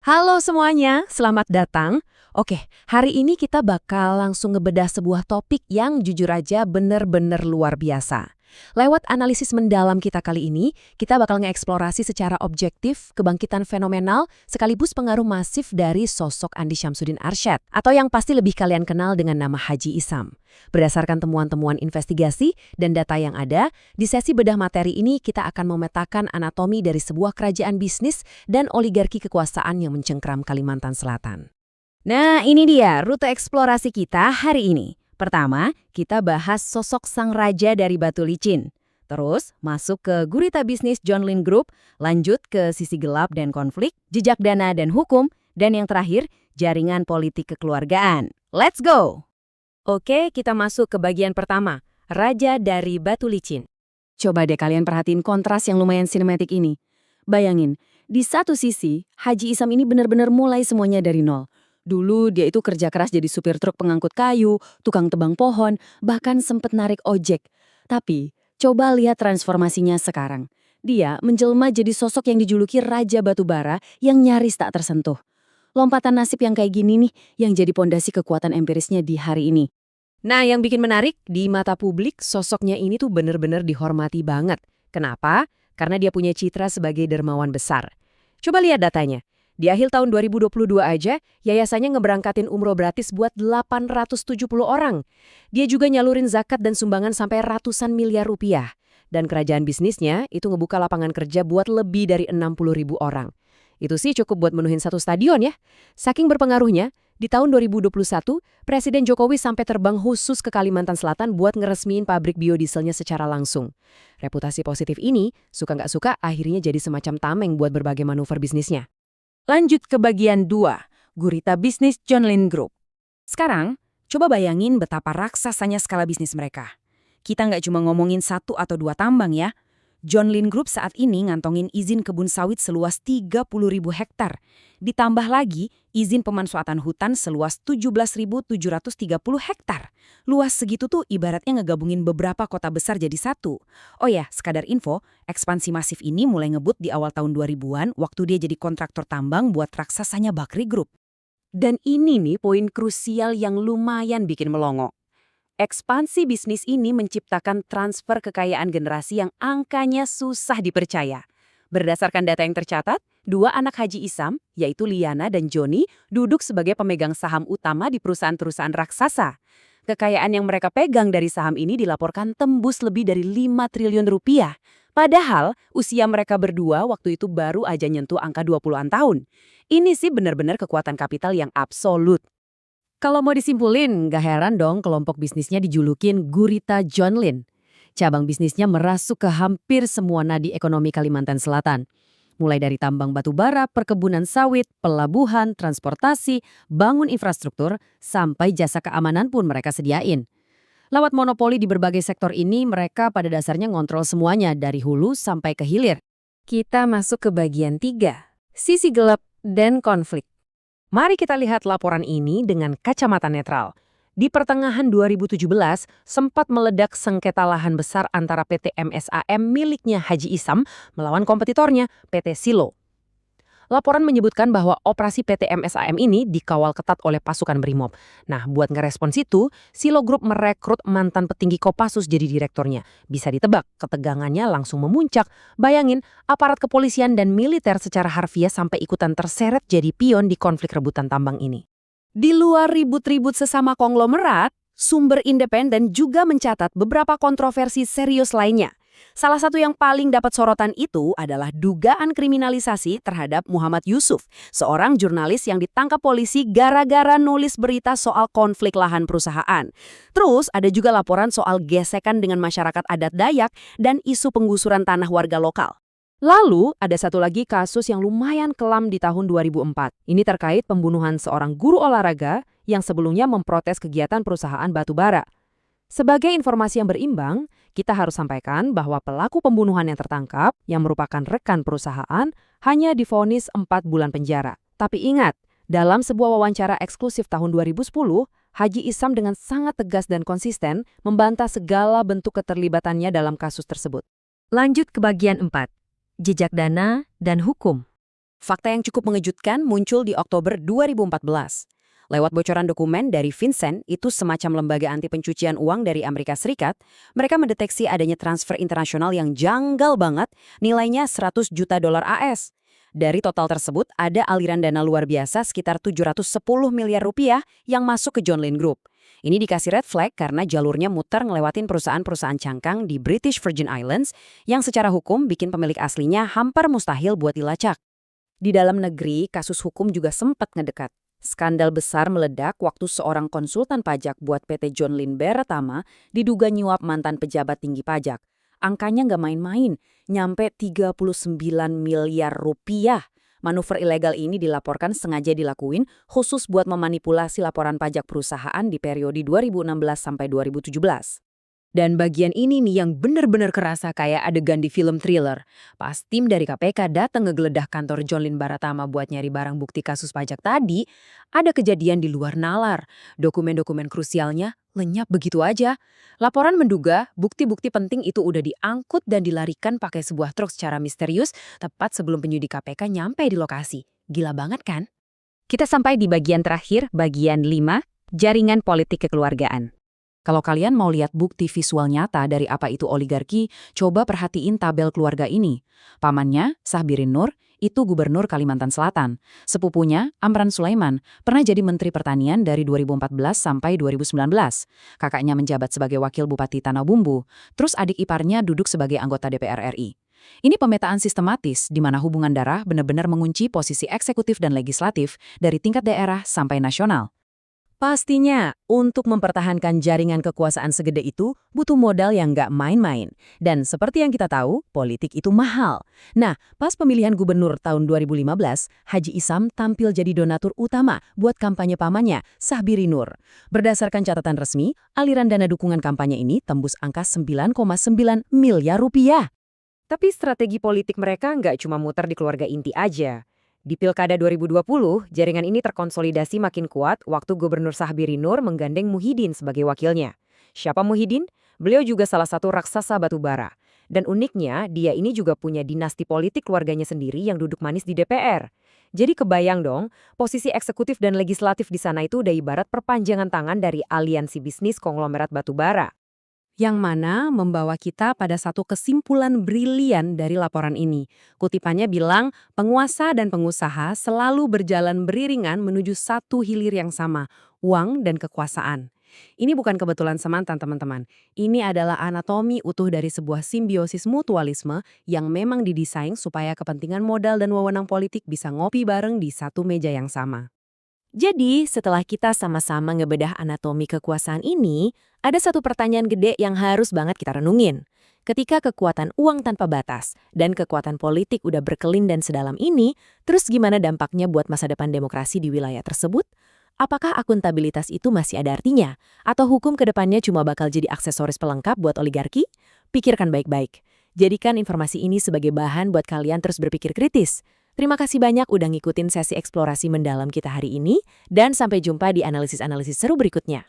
Halo semuanya, selamat datang. Oke, hari ini kita bakal langsung ngebedah sebuah topik yang jujur aja bener-bener luar biasa. Lewat analisis mendalam kita kali ini, kita bakal ngeksplorasi secara objektif kebangkitan fenomenal sekaligus pengaruh masif dari sosok Andi Syamsuddin Arsyad, atau yang pasti lebih kalian kenal dengan nama Haji Isam. Berdasarkan temuan-temuan investigasi dan data yang ada, di sesi bedah materi ini kita akan memetakan anatomi dari sebuah kerajaan bisnis dan oligarki kekuasaan yang mencengkram Kalimantan Selatan. Nah, ini dia rute eksplorasi kita hari ini. Pertama, kita bahas sosok sang raja dari Batu Licin. Terus, masuk ke gurita bisnis John Lynn Group, lanjut ke sisi gelap dan konflik, jejak dana dan hukum, dan yang terakhir, jaringan politik kekeluargaan. Let's go! Oke, kita masuk ke bagian pertama, Raja dari Batu Licin. Coba deh kalian perhatiin kontras yang lumayan sinematik ini. Bayangin, di satu sisi, Haji Isam ini benar-benar mulai semuanya dari nol. Dulu dia itu kerja keras jadi supir truk pengangkut kayu, tukang tebang pohon, bahkan sempet narik ojek. Tapi, coba lihat transformasinya sekarang. Dia menjelma jadi sosok yang dijuluki Raja Batubara yang nyaris tak tersentuh. Lompatan nasib yang kayak gini nih yang jadi pondasi kekuatan empirisnya di hari ini. Nah, yang bikin menarik, di mata publik sosoknya ini tuh bener-bener dihormati banget. Kenapa? Karena dia punya citra sebagai dermawan besar. Coba lihat datanya. Di akhir tahun 2022 aja, yayasannya ngeberangkatin umroh gratis buat 870 orang. Dia juga nyalurin zakat dan sumbangan sampai ratusan miliar rupiah. Dan kerajaan bisnisnya itu ngebuka lapangan kerja buat lebih dari 60.000 orang. Itu sih cukup buat menuhin satu stadion ya. Saking berpengaruhnya, di tahun 2021, Presiden Jokowi sampai terbang khusus ke Kalimantan Selatan buat ngeresmiin pabrik biodieselnya secara langsung. Reputasi positif ini, suka nggak suka, akhirnya jadi semacam tameng buat berbagai manuver bisnisnya. Lanjut ke bagian 2, gurita bisnis John Lynn Group. Sekarang, coba bayangin betapa raksasanya skala bisnis mereka. Kita nggak cuma ngomongin 1 atau 2 tambang ya. John Lynn Group saat ini ngantongin izin kebun sawit seluas 30.000 hektar. Ditambah lagi izin pemanfaatan hutan seluas 17.730 hektar. Luas segitu tuh ibaratnya ngegabungin beberapa kota besar jadi satu. Oh ya, sekadar info, ekspansi masif ini mulai ngebut di awal tahun 2000-an waktu dia jadi kontraktor tambang buat raksasanya Bakri Group. Dan ini nih poin krusial yang lumayan bikin melongo. Ekspansi bisnis ini menciptakan transfer kekayaan generasi yang angkanya susah dipercaya. Berdasarkan data yang tercatat, 2 anak Haji Isam, yaitu Liana dan Joni, duduk sebagai pemegang saham utama di perusahaan-perusahaan raksasa. Kekayaan yang mereka pegang dari saham ini dilaporkan tembus lebih dari 5 triliun rupiah. Padahal, usia mereka berdua waktu itu baru aja nyentuh angka 20-an tahun. Ini sih benar-benar kekuatan kapital yang absolut. Kalau mau disimpulin, gak heran dong kelompok bisnisnya dijulukin Gurita John Lynn. Cabang bisnisnya merasuk ke hampir semua nadi ekonomi Kalimantan Selatan. Mulai dari tambang batu bara, perkebunan sawit, pelabuhan, transportasi, bangun infrastruktur, sampai jasa keamanan pun mereka sediain. Lewat monopoli di berbagai sektor ini, mereka pada dasarnya ngontrol semuanya dari hulu sampai ke hilir. Kita masuk ke bagian 3, sisi gelap dan konflik. Mari kita lihat laporan ini dengan kacamata netral. Di pertengahan 2017, sempat meledak sengketa lahan besar antara PT MSAM miliknya Haji Isam melawan kompetitornya, PT Silo. Laporan menyebutkan bahwa operasi PT MSAM ini dikawal ketat oleh pasukan Brimob. Nah, buat ngerespons itu, Silo Group merekrut mantan petinggi Kopassus jadi direkturnya. Bisa ditebak, ketegangannya langsung memuncak. Bayangin, aparat kepolisian dan militer secara harfiah sampai ikutan terseret jadi pion di konflik rebutan tambang ini. Di luar ribut-ribut sesama konglomerat, sumber independen juga mencatat beberapa kontroversi serius lainnya. Salah satu yang paling dapat sorotan itu adalah dugaan kriminalisasi terhadap Muhammad Yusuf, seorang jurnalis yang ditangkap polisi gara-gara nulis berita soal konflik lahan perusahaan. Terus ada juga laporan soal gesekan dengan masyarakat adat Dayak dan isu penggusuran tanah warga lokal. Lalu ada satu lagi kasus yang lumayan kelam di tahun 2004. Ini terkait pembunuhan seorang guru olahraga yang sebelumnya memprotes kegiatan perusahaan batubara. Sebagai informasi yang berimbang, kita harus sampaikan bahwa pelaku pembunuhan yang tertangkap, yang merupakan rekan perusahaan, hanya divonis 4 bulan penjara. Tapi ingat, dalam sebuah wawancara eksklusif tahun 2010, Haji Isam dengan sangat tegas dan konsisten membantah segala bentuk keterlibatannya dalam kasus tersebut. Lanjut ke bagian 4, jejak dana dan hukum. Fakta yang cukup mengejutkan muncul di Oktober 2014. Lewat bocoran dokumen dari FinCEN, itu semacam lembaga anti pencucian uang dari Amerika Serikat, mereka mendeteksi adanya transfer internasional yang janggal banget, nilainya 100 juta dolar AS. Dari total tersebut, ada aliran dana luar biasa sekitar 710 miliar rupiah yang masuk ke John Lynn Group. Ini dikasih red flag karena jalurnya muter ngelewatin perusahaan-perusahaan cangkang di British Virgin Islands yang secara hukum bikin pemilik aslinya hampir mustahil buat dilacak. Di dalam negeri, kasus hukum juga sempat ngedekat. Skandal besar meledak waktu seorang konsultan pajak buat PT John Lynn Baratama diduga nyuap mantan pejabat tinggi pajak. Angkanya nggak main-main, nyampe 39 miliar rupiah. Manuver ilegal ini dilaporkan sengaja dilakuin khusus buat memanipulasi laporan pajak perusahaan di periode 2016 sampai 2017. Dan bagian ini nih yang bener-bener kerasa kayak adegan di film thriller. Pas tim dari KPK datang ngegeledah kantor John Lynn Baratama buat nyari barang bukti kasus pajak tadi, ada kejadian di luar nalar. Dokumen-dokumen krusialnya lenyap begitu aja. Laporan menduga bukti-bukti penting itu udah diangkut dan dilarikan pakai sebuah truk secara misterius tepat sebelum penyidik KPK nyampe di lokasi. Gila banget kan? Kita sampai di bagian terakhir, bagian 5, jaringan politik kekeluargaan. Kalau kalian mau lihat bukti visual nyata dari apa itu oligarki, coba perhatiin tabel keluarga ini. Pamannya, Sahbirin Nur, itu gubernur Kalimantan Selatan. Sepupunya, Amran Sulaiman, pernah jadi Menteri Pertanian dari 2014 sampai 2019. Kakaknya menjabat sebagai Wakil Bupati Tanah Bumbu, terus adik iparnya duduk sebagai anggota DPR RI. Ini pemetaan sistematis di mana hubungan darah benar-benar mengunci posisi eksekutif dan legislatif dari tingkat daerah sampai nasional. Pastinya, untuk mempertahankan jaringan kekuasaan segede itu, butuh modal yang nggak main-main. Dan seperti yang kita tahu, politik itu mahal. Nah, pas pemilihan gubernur tahun 2015, Haji Isam tampil jadi donatur utama buat kampanye pamannya, Sahbirin Nur. Berdasarkan catatan resmi, aliran dana dukungan kampanye ini tembus angka 9,9 miliar rupiah. Tapi strategi politik mereka nggak cuma muter di keluarga inti aja. Di Pilkada 2020, jaringan ini terkonsolidasi makin kuat waktu Gubernur Sahbirin Nur menggandeng Muhyiddin sebagai wakilnya. Siapa Muhyiddin? Beliau juga salah satu raksasa batubara. Dan uniknya, dia ini juga punya dinasti politik keluarganya sendiri yang duduk manis di DPR. Jadi kebayang dong, posisi eksekutif dan legislatif di sana itu udah ibarat perpanjangan tangan dari aliansi bisnis konglomerat batubara. Yang mana membawa kita pada satu kesimpulan brilian dari laporan ini. Kutipannya bilang, penguasa dan pengusaha selalu berjalan beriringan menuju satu hilir yang sama, uang dan kekuasaan. Ini bukan kebetulan semata, teman-teman. Ini adalah anatomi utuh dari sebuah simbiosis mutualisme yang memang didesain supaya kepentingan modal dan wewenang politik bisa ngopi bareng di satu meja yang sama. Jadi, setelah kita sama-sama ngebedah anatomi kekuasaan ini, ada satu pertanyaan gede yang harus banget kita renungin. Ketika kekuatan uang tanpa batas dan kekuatan politik udah berkelin dan sedalam ini, terus gimana dampaknya buat masa depan demokrasi di wilayah tersebut? Apakah akuntabilitas itu masih ada artinya? Atau hukum ke depannya cuma bakal jadi aksesoris pelengkap buat oligarki? Pikirkan baik-baik. Jadikan informasi ini sebagai bahan buat kalian terus berpikir kritis. Terima kasih banyak udah ngikutin sesi eksplorasi mendalam kita hari ini, dan sampai jumpa di analisis-analisis seru berikutnya.